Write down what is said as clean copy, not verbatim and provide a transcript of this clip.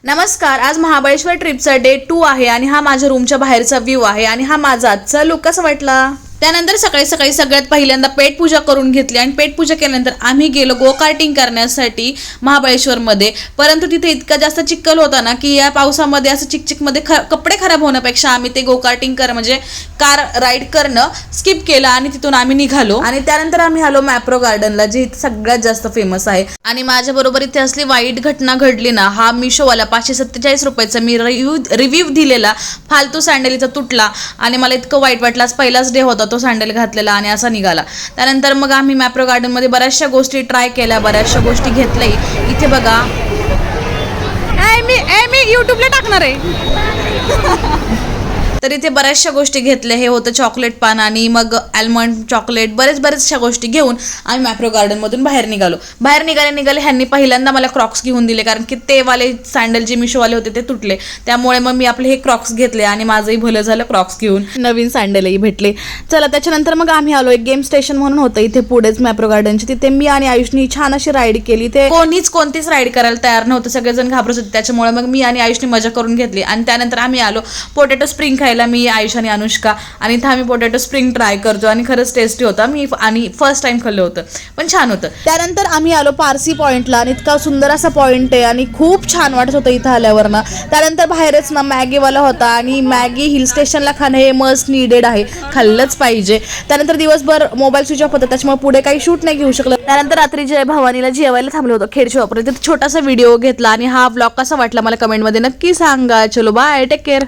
नमस्कार. आज महाबळेश्वर ट्रिपचा डे 2 आहे आणि हा माझ्या रूमच्या बाहेरचा व्ह्यू आहे आणि हा माझा आजचा लुक कसा वाटला. त्यानंतर सकाळी सकाळी सगळ्यात पहिल्यांदा पेट पूजा करून घेतली आणि पेट पूजा केल्यानंतर आम्ही गेलो गो कार्टिंग करण्यासाठी महाबळेश्वरमध्ये. परंतु तिथे इतका जास्त चिखल होता ना की या पावसामध्ये असं चिकचिकमध्ये कपडे खराब होण्यापेक्षा आम्ही ते गो कार्टिंग म्हणजे कार राईड करणं स्किप केलं आणि तिथून आम्ही निघालो. आणि त्यानंतर आम्ही आलो मॅप्रो गार्डनला, जे इथे सगळ्यात जास्त फेमस आहे. आणि माझ्याबरोबर इथे असली वाईट घटना घडली ना, हा मिशोवाला 547 रुपयाचा मी रिव्ह्यू दिलेला फालतू सँडल इथं तुटला आणि मला इतकं वाईट वाटलं. आज पहिलाच डे होता तो सँडल घातलेला आणि असा निघाला. त्यानंतर मग आम्ही मॅप्रो गार्डनमध्ये बऱ्याचशा गोष्टी ट्राय केल्या, बऱ्याचशा गोष्टी घेतल्या. इथे बघा, मी यूट्यूबला टाकणार आहे. तर इथे बऱ्याचशा गोष्टी घेतल्या. हे होतं चॉकलेट पान आणि मग आल्मंड चॉकलेट, बऱ्याचशा गोष्टी घेऊन आम्ही मॅप्रो गार्डनमधून बाहेर निघाले. ह्यांनी पहिल्यांदा मला क्रॉक्स घेऊन दिले, कारण की ते वाले सँडल जे मिशोवाले होते ते तुटले. त्यामुळे मग मी आपले हे क्रॉक्स घेतले आणि माझंही भलं झालं, क्रॉक्स घेऊन नवीन सँडलही भेटले. चला, त्याच्यानंतर मग आम्ही आलो. एक गेम स्टेशन म्हणून होतं इथे पुढेच मॅप्रो गार्डनची. तिथे मी आणि आयुषनी छान अशी राईड केली. ते कोणतीच राईड करायला तयार नव्हतं, सगळेजण घाबरत होते. त्याच्यामुळे मग मी आणि आयुषनी मजा करून घेतली. आणि त्यानंतर आम्ही आलो पोटॅटो स्प्रिंग खायला, मी, आयुष आणि अनुष्का. आणि इथं आम्ही पोटॅटो स्प्रिंग ट्राय करतो आणि खरंच टेस्टी होता. मी आणि फर्स्ट टाइम खाल्लं होतं, पण छान होतं. त्यानंतर आम्ही आलो पारसी पॉइंटला आणि इतका सुंदर असा पॉइंट आहे आणि खूप छान वाटत होतं इथं आल्यावर ना. त्यानंतर बाहेरच ना मॅगीवाला होता आणि मॅगी हिल स्टेशनला खाणं हे मस्ट नीडेड आहे, खाल्लंच पाहिजे. त्यानंतर दिवसभर मोबाईल स्विच ऑफ होता, त्याच्यामुळे पुढे काही शूट नाही घेऊ शकलं. त्यानंतर रात्री जय भवानीला जेवायला थांबलो होतो खेडशी वापरत. तिथे छोटासा व्हिडिओ घेतला आणि हा ब्लॉग कसा वाटला मला कमेंटमध्ये नक्की सांगा. चलो बाय, टेक केअर.